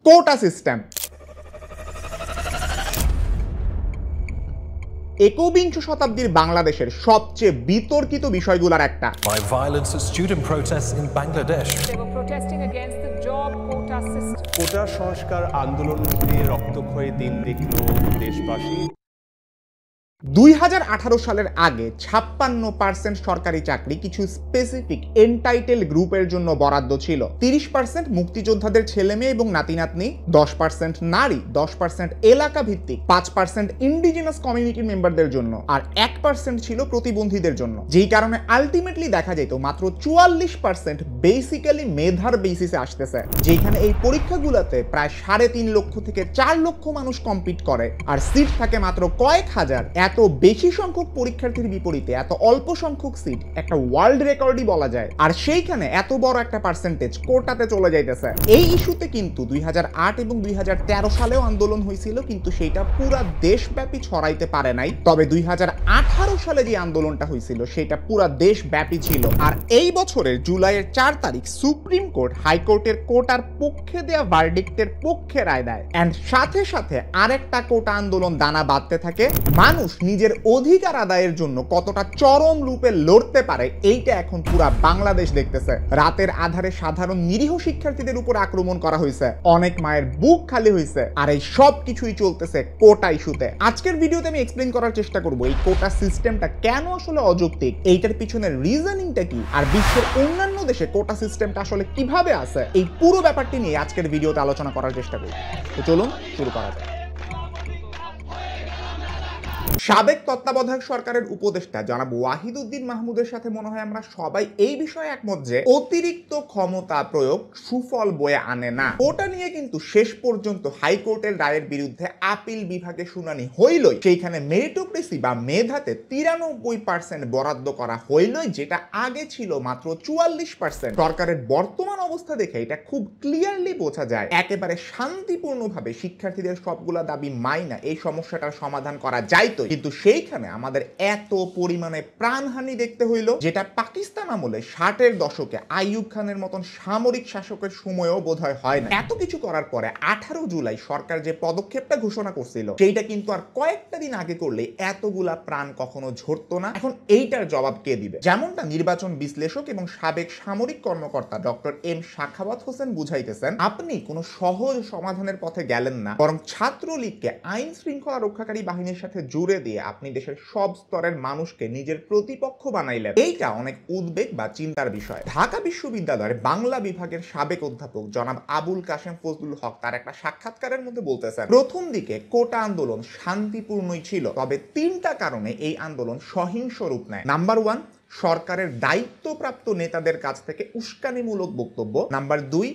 Quota system. একবিংশ শতাব্দীর বাংলাদেশের সবচেয়ে বিতর্কিত বিষয়গুলোর একটা। By violence at student protests in Bangladesh. They were protesting against the job quota system. কোটা সংস্কার আন্দোলন ঘিরে রক্তক্ষয়ী দিন দেখল দেশবাসী। 2018 সালের আগে 56% সরকারি চাকরি কিছু স্পেসিফিক এন্টাইটেল গ্রুপের জন্য বরাদ্দ ছিল। 30% মুক্তিযোদ্ধাদের ছেলে মেয়ে এবং নাতি নাতনি, 10% নারী, 10% এলাকা ভিত্তিক, 5% ইন্ডিজিনাস কমিউনিটির মেম্বারদের জন্য, আর 1% ছিল প্রতিবন্ধীদের জন্য। যেই কারণে আলটিমেটলি দেখা যেত মাত্র 44% বেসিক্যালি মেধার বেসিসে আসতেছে, যেখানে এই পরীক্ষাগুলোতে প্রায় 3.5 লক্ষ থেকে 4 লক্ষ মানুষ কম্পিট করে, আর সিট থাকে মাত্র কয়েক হাজার। এত বেশি সংখ্যক পরীক্ষার্থীর বিপরীতে এত অল্প সংখ্যক সিট একটা ওয়ার্ল্ড রেকর্ডই বলা যায়। আর সেইখানে এত বড় একটা পার্সেন্টেজ কোটাতে চলে যাইতেছে। এই ইস্যুতে কিন্তু 2008 এবং 2013 সালেও আন্দোলন হয়েছিল, কিন্তু সেটা পুরা দেশব্যাপী ছড়াইতে পারে নাই। তবে 2018 সালে যে আন্দোলনটা হয়েছিল সেটা পুরা দেশব্যাপী ছিল। আর এই বছরের জুলাইয়ের 4 তারিখ সুপ্রিম কোর্ট হাইকোর্টের কোটার পক্ষে দেয়া ভার্ডিক্টের পক্ষে রায় দেয়। এন্ড সাথে সাথে আরেকটা কোটা আন্দোলন দানা বাঁধতে থাকে। মানুষ নিজের অধিকার আদায়ের জন্য কতটা চরম রূপে লড়তে পারে এইটা এখন পুরা বাংলাদেশ দেখতেছে। রাতের আধারে সাধারণ নিরীহ শিক্ষার্থীদের উপর আক্রমণ করা হয়েছে, অনেক মায়ের বুক খালি হয়েছে, আর এই সব কিছুই চলতেছে কোটা ইস্যুতে। আজকের ভিডিওতে আমি এক্সপ্লেইন করার চেষ্টা করব এই কোটা সিস্টেমটা কেন আসলে অযৌক্তিক, এইটার পিছনের রিজনিংটা কি, আর বিশ্বের অন্যান্য দেশে কোটা সিস্টেমটা আসলে কিভাবে আছে। এই পুরো ব্যাপারটি নিয়ে আজকের ভিডিওতে আলোচনা করার চেষ্টা করব। তো চলুন শুরু করা যাক। সাবেক তত্ত্বাবধায়ক সরকারের উপদেষ্টা জনাব ওয়াহিদুদ্দিন মাহমুদের সাথে মনে হয় আমরা সবাই এই বিষয়ে একমত যে অতিরিক্ত ক্ষমতা প্রয়োগ সুফল বয়ে আনে না। ওটা নিয়ে কিন্তু শেষ পর্যন্ত হাইকোর্টের রায়ের বিরুদ্ধে আপিল বিভাগে শুনানি হইলই, সেইখানে মেরিটোক্রেসি বা মেধাতে 93% বরাদ্দ করা হইলই, যেটা আগে ছিল মাত্র 44%। সরকারের বর্তমান অবস্থা দেখে এটা খুব ক্লিয়ারলি বোঝা যায় একেবারে শান্তিপূর্ণভাবে শিক্ষার্থীদের সবগুলা দাবি মাইনা এই সমস্যাটার সমাধান করা যাইতো, কিন্তু সেইখানে আমাদের এত পরিমাণে প্রাণহানি দেখতে হইল, যেটা পাকিস্তান আমলে 60-এর দশকে আইয়ুব খানের মতন সামরিক শাসকের সময়ও বোধহয় হয় না। এত কিছু করার পরে 18 জুলাই সরকার যে পদক্ষেপটা ঘোষণা করছিল সেইটা কিন্তু আর কয়েকটা দিন আগে করলে এতগুলা প্রাণ কখনো ঝরতো না। এখন এইটার জবাব কে দিবে? যেমনটা নির্বাচন বিশ্লেষক এবং সাবেক সামরিক কর্মকর্তা ডক্টর এম সাখাওয়াত হোসেন বুঝাইতেছেন, আপনি কোনো সহজ সমাধানের পথে গেলেন না, বরং ছাত্রলীগকে আইন শৃঙ্খলা রক্ষাকারী বাহিনীর সাথে জুড়ে দিয়ে আপনি দেশের সব স্তরের মানুষকে নিজের প্রতিপক্ষ বানাইলেন। এইটা অনেক উদ্বেগ বা চিন্তার বিষয়। ঢাকা বিশ্ববিদ্যালয়ের বাংলা বিভাগের সাবেক অধ্যাপক জনাব আবুল কাশেম ফজলুল হক তার একটা সাক্ষাৎকারের মধ্যে বলতেছেন, প্রথম দিকে কোটা আন্দোলন শান্তিপূর্ণই ছিল, তবে 3টা কারণে এই আন্দোলন সহিংস রূপ নেয়। নাম্বার 1, সরকারের দায়িত্বপ্রাপ্ত নেতাদের কাছ থেকে উস্কানিমূলক বক্তব্য। নাম্বার 2,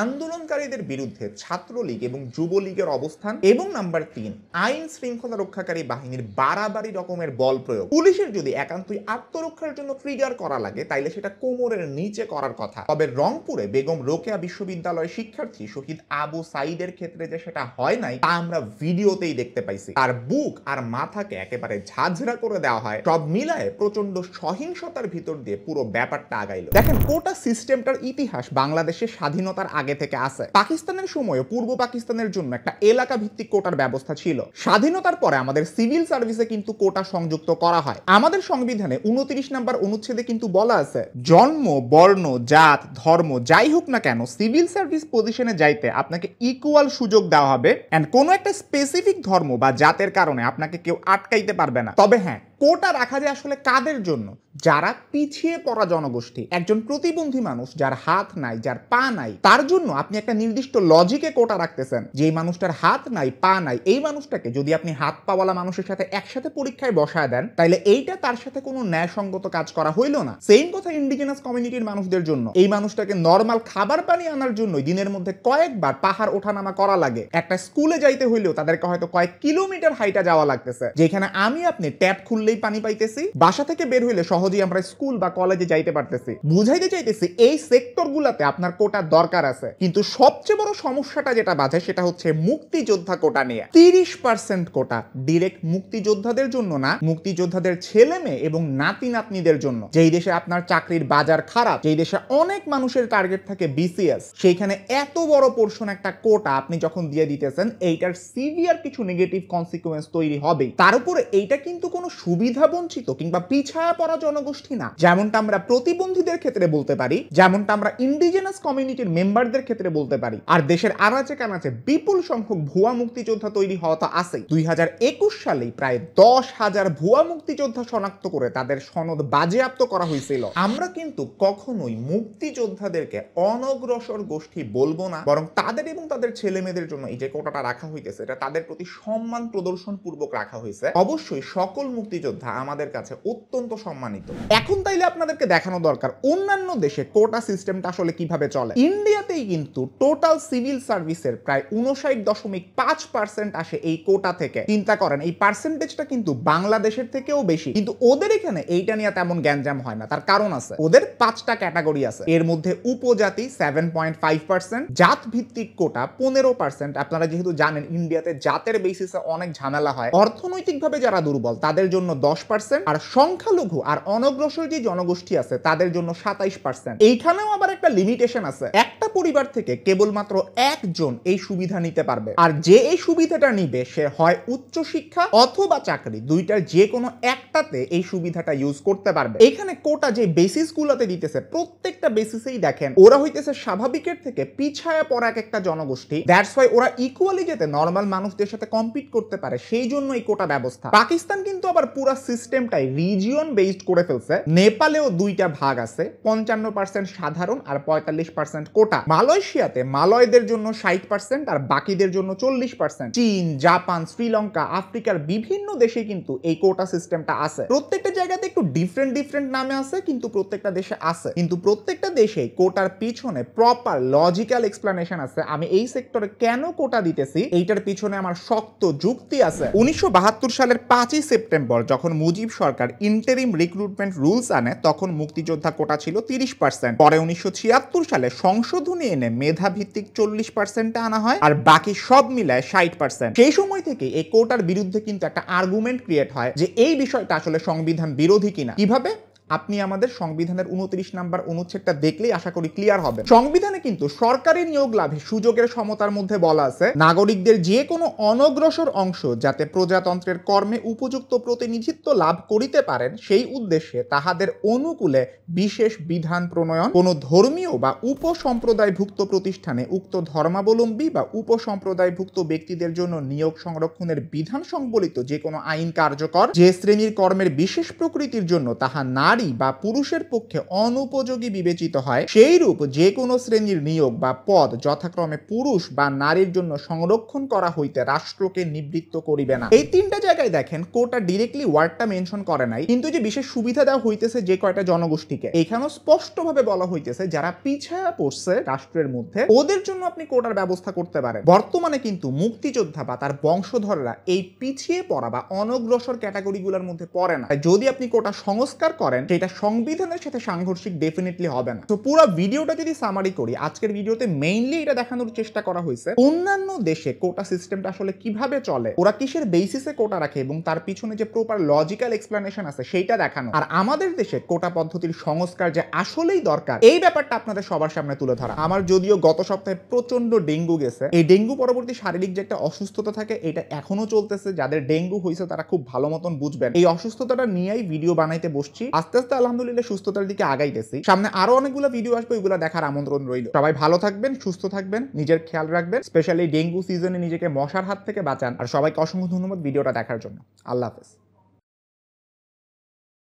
আন্দোলনকারীদের বিরুদ্ধে ছাত্রলীগ এবং যুবলীগের অবস্থান। এবং নাম্বার 3, আইন শৃঙ্খলা রক্ষাকারী বাহিনীর বাড়াবাড়ি রকমের বল প্রয়োগ। পুলিশের যদি একান্তই আত্মরক্ষার জন্য ট্রিগার করা লাগে তাইলে সেটা কোমরের নিচে করার কথা। তবে রংপুরে বেগম রোকেয়া বিশ্ববিদ্যালয়ের শিক্ষার্থী শহীদ আবু সাইদের ক্ষেত্রে যে সেটা হয় নাই তা আমরা ভিডিওতেই দেখতে পাইছি। তার বুক আর মাথাকে একেবারে ঝাঁঝরা করে দেওয়া হয়। সব মিলায়ে প্রচন্ড সহিংসতার ভিতর দিয়ে পুরো ব্যাপারটা আগাইলো। দেখেন, কোটা সিস্টেমটার ইতিহাস বাংলাদেশের স্বাধীনতার আগে থেকে আছে। পাকিস্তানের সময় পূর্ব পাকিস্তানের জন্য একটা এলাকা ভিত্তিক কোটার ব্যবস্থা ছিল। স্বাধীনতার পরে আমাদের সিভিল সার্ভিসে কিন্তু কোটা সংযুক্ত করা হয়। আমাদের সংবিধানে 29 নম্বর অনুচ্ছেদে কিন্তু বলা আছে, জন্ম, বর্ণ, জাত, ধর্ম যাই হোক না কেন সিভিল সার্ভিস পজিশনে যাইতে আপনাকে ইকুয়াল সুযোগ দেওয়া হবে, এন্ড কোনো একটা স্পেসিফিক ধর্ম বা জাতের কারণে আপনাকে কেউ আটকাইতে পারবে না। তবে হ্যাঁ, কোটা রাখা যায় আসলে কাদের জন্য? যারা পিছিয়ে পড়া জনগোষ্ঠী, একজন প্রতিবন্ধী মানুষ যার হাত নাই, যার পা নাই, তার জন্য আপনি একটা নির্দিষ্ট লজিকে কোটা রাখতেছেন। যে মানুষটার হাত নাই, পা নাই, এই মানুষটাকে যদি আপনি হাত পাওয়ালা মানুষের সাথে একসাথে পরীক্ষায় বসায় দেন তাহলে এইটা তার সাথে কোনো ন্যায়সঙ্গত কাজ করা হইল না। সেম কথা ইন্ডিজিনাস কমিউনিটির মানুষদের জন্য। এই মানুষটাকে নর্মাল খাবার পানি আনার জন্য দিনের মধ্যে কয়েকবার পাহাড় ওঠানামা করা লাগে। একটা স্কুলে যাইতে হইলেও তাদেরকে হয়তো কয়েক কিলোমিটার হাইটা যাওয়া লাগতেছে, যেখানে আমি আপনি ট্যাপ খুললে করলেই পানি পাইতেছি, বাসা থেকে বের হইলে সহজেই আমরা স্কুল বা কলেজে যাইতে পারতেছি। বুঝাইতে চাইতেছি এই সেক্টর গুলাতে আপনার কোটার দরকার আছে, কিন্তু সবচেয়ে বড় সমস্যাটা যেটা বাজে সেটা হচ্ছে মুক্তিযোদ্ধা কোটা নিয়ে। 30% কোটা ডিরেক্ট মুক্তিযোদ্ধাদের জন্য না, মুক্তিযোদ্ধাদের ছেলে মেয়ে এবং নাতি নাতনিদের জন্য। যেই দেশে আপনার চাকরির বাজার খারাপ, যেই দেশে অনেক মানুষের টার্গেট থাকে বিসিএস, সেইখানে এত বড় পোর্শন একটা কোটা আপনি যখন দিয়ে দিতেছেন, এইটার সিভিয়ার কিছু নেগেটিভ কনসিকুয়েন্স তৈরি হবেই। তার উপরে এইটা কিন্তু কোনো সুবিধা বঞ্চিত কিংবা পিছায়া পড়া জনগোষ্ঠী না, যেমনটা আমরা প্রতিবন্ধীদের ক্ষেত্রে বলতে পারি, যেমনটা আমরা ইন্ডিজিনাস কমিউনিটির মেম্বারদের ক্ষেত্রে বলতে পারি। আর দেশের আনাচে কানাচে বিপুল সংখ্যক ভুয়া মুক্তিযোদ্ধা তৈরি হওয়া তো আছেই। 2021 সালেই প্রায় 10,000 ভুয়া মুক্তিযোদ্ধা শনাক্ত করে তাদের সনদ বাজেয়াপ্ত করা হয়েছিল। আমরা কিন্তু কখনোই মুক্তিযোদ্ধাদেরকে অনগ্রসর গোষ্ঠী বলবো না, বরং তাদের এবং তাদের ছেলে মেয়েদের জন্য এই যে কোটাটা রাখা হইতেছে, এটা তাদের প্রতি সম্মান প্রদর্শন পূর্বক রাখা হয়েছে। অবশ্যই সকল মুক্তিযোদ্ধা আমাদের কাছে অত্যন্ত সম্মানিত। এখন তাইলে আপনাদেরকে দেখানো দরকার অন্যান্য দেশে কোটা সিস্টেমটা আসলে কিভাবে চলে। ইন্ডিয়াতেই কিন্তু টোটাল সিভিল সার্ভিসের প্রায় 59.5% আসে এই কোটা থেকে। চিন্তা করেন এই পার্সেন্টেজটা কিন্তু বাংলাদেশের থেকেও বেশি, কিন্তু ওদের এখানে এইটা নিয়ে তেমন গ্যাঞ্জাম হয় না। তার কারণ আছে, ওদের 5টা ক্যাটাগরি আছে। এর মধ্যে উপজাতি 7.5%, জাত ভিত্তিক কোটা 15%। আপনারা যেহেতু জানেন ইন্ডিয়াতে জাতের বেসিসে অনেক ঝামেলা হয়, অর্থনৈতিকভাবে যারা দুর্বল তাদের জন্য 10%, আর সংখ্যালঘু আর অনগ্রসর যে জনগোষ্ঠী আছে তাদের জন্য 27%। এইখানেও আবার একটা লিমিটেশন আছে, একটা পরিবার থেকে কেবলমাত্র একজন এই সুবিধা নিতে পারবে, আর যে এই সুবিধাটা নিবে সে হয় উচ্চ শিক্ষা অথবা চাকরি, দুইটার যে কোনো একটাতে এই সুবিধাটা ইউজ করতে পারবে। এখানে কোটা যে বেসিস গুলোতে দিতেছে প্রত্যেকটা বেসিসেই দেখেন ওরা হইতেছে স্বাভাবিকের থেকে পিছায়া পড়া একটা জনগোষ্ঠী। দ্যাটস ওয়াই ওরা ইকুয়ালি যাতে নরমাল মানুষদের সাথে কম্পিট করতে পারে সেই জন্য এই কোটা ব্যবস্থা। পাকিস্তান কিন্তু আবার পুরো সিস্টেমটাই রিজিয়ন বেসড করে ফেলছে। নেপালেও দুইটা ভাগ আছে, 55% সাধারণ আর 45% কোটা। মালয়েশিয়াতে মালয়দের জন্য 60% আর বাকিদের জন্য 40%। চীন, জাপান, শ্রীলঙ্কা, আফ্রিকার বিভিন্ন দেশে কিন্তু এই কোটা সিস্টেমটা আছে। প্রত্যেকটা জায়গাতে একটু ডিফারেন্ট নামে আছে, কিন্তু প্রত্যেকটা দেশে আছে। কিন্তু প্রত্যেকটা দেশে কোটার পিছনে প্রপার লজিক্যাল এক্সপ্লেনেশন আছে। আমি এই সেক্টরে কেন কোটা দিতেছি এইটার পিছনে আমার শক্ত যুক্তি আছে। 1972 সালের 5ই সেপ্টেম্বর যখন মুজিব সরকার ইন্টারিম রিক্রুটমেন্ট রুলস আনে, তখন মুক্তিযোদ্ধা কোটা ছিল 30%। পরে 1976 সালে সংশোধনী এনে মেধা ভিত্তিক 40% আনা হয়, আর বাকি সব মিলায় 60%। সেই সময় থেকে এই কোটার বিরুদ্ধে কিন্তু একটা আর্গুমেন্ট ক্রিয়েট হয় যে এই বিষয়টা আসলে সংবিধান বিরোধী কিনা। কিভাবে? আপনি আমাদের সংবিধানের 29 নাম্বার অনুচ্ছেদটা দেখলেই আশা করি ক্লিয়ার হবে। সংবিধানে কিন্তু সরকারি নিয়োগ লাভে সুযোগের সমতার মধ্যে বলা আছে, নাগরিকদের যে কোনো অনগ্রসর অংশ যাতে প্রজাতন্ত্রের কর্মে উপযুক্ত প্রতিনিধিত্ব লাভ করিতে পারেন সেই উদ্দেশ্যে তাহাদের অনুকূলে বিশেষ বিধান প্রণয়ন, কোন ধর্মীয় বা উপসম্প্রদায়ভুক্ত প্রতিষ্ঠানে উক্ত ধর্মাবলম্বী বা উপসম্প্রদায়ভুক্ত ব্যক্তিদের জন্য নিয়োগ সংরক্ষণের বিধান সংবলিত যে কোনো আইন কার্যকর, যে শ্রেণীর কর্মের বিশেষ প্রকৃতির জন্য তাহা নারী বা পুরুষের পক্ষে অনুপযোগী বিবেচিত হয়, সেই রূপ যে কোনো শ্রেণীর নিয়োগ বা পদ যথাক্রমে পুরুষ বা নারীর জন্য সংরক্ষণ করা হইতে রাষ্ট্রকে নিবৃত্ত করিবে না। এই তিনটা জায়গায় দেখেন কোটা ডিরেক্টলি ওয়ার্ডটা মেনশন করে নাই, কিন্তু যে বিশেষ সুবিধা দেওয়া হইতেছে যে কয়টা জনগোষ্ঠীকে, এখানেও স্পষ্টভাবে বলা হইতেছে যারা পিছায়া পড়ছে রাষ্ট্রের মধ্যে ওদের জন্য আপনি কোটার ব্যবস্থা করতে পারেন। বর্তমানে কিন্তু মুক্তিযোদ্ধা বা তার বংশধররা এই পিছিয়ে পড়া বা অনগ্রসর ক্যাটাগরিগুলোর মধ্যে পড়ে না। যদি আপনি কোটা সংস্কার করেন সেটা সংবিধানের সাথে সাংঘর্ষিক ডেফিনেটলি হবে না। তো পুরো ভিডিওটা যদি সামারি করি, আজকের ভিডিওতে মেইনলি এটা দেখানোর চেষ্টা করা হয়েছে অন্যান্য দেশে কোটা সিস্টেমটা আসলে কিভাবে চলে, ওরা কিসের বেসিসে কোটা রাখে এবং তার পিছনে যে প্রপার লজিক্যাল এক্সপ্লেনেশন আছে সেইটা দেখানো, আর আমাদের দেশে কোটা পদ্ধতির সংস্কার যে আসলেই দরকার এই ব্যাপারটা আপনাদের সবার সামনে তুলে ধরা। আমার যদিও গত সপ্তাহে প্রচন্ড ডেঙ্গু গেছে, এই ডেঙ্গু পরবর্তী শারীরিক যে একটা অসুস্থতা থাকে এটা এখনো চলতেছে। যাদের ডেঙ্গু হয়েছে তারা খুব ভালো মতন বুঝবেন। এই অসুস্থতাটা নিয়েই ভিডিও বানাইতে বসছি। আস্তে আস্তে আলহামদুলিল্লাহ সুস্থতার দিকে আগাইতেছি। সামনে আরো অনেকগুলো ভিডিও আসবে, ওইগুলো দেখার আমন্ত্রণ রইল। সবাই ভালো থাকবেন, সুস্থ থাকবেন, নিজের খেয়াল রাখবেন। স্পেশালি ডেঙ্গু সিজনে নিজেকে মশার হাত থেকে বাঁচান। আর সবাইকে অসংখ্য ধন্যবাদ ভিডিওটা দেখার জন্য। আল্লাহ হাফেজ।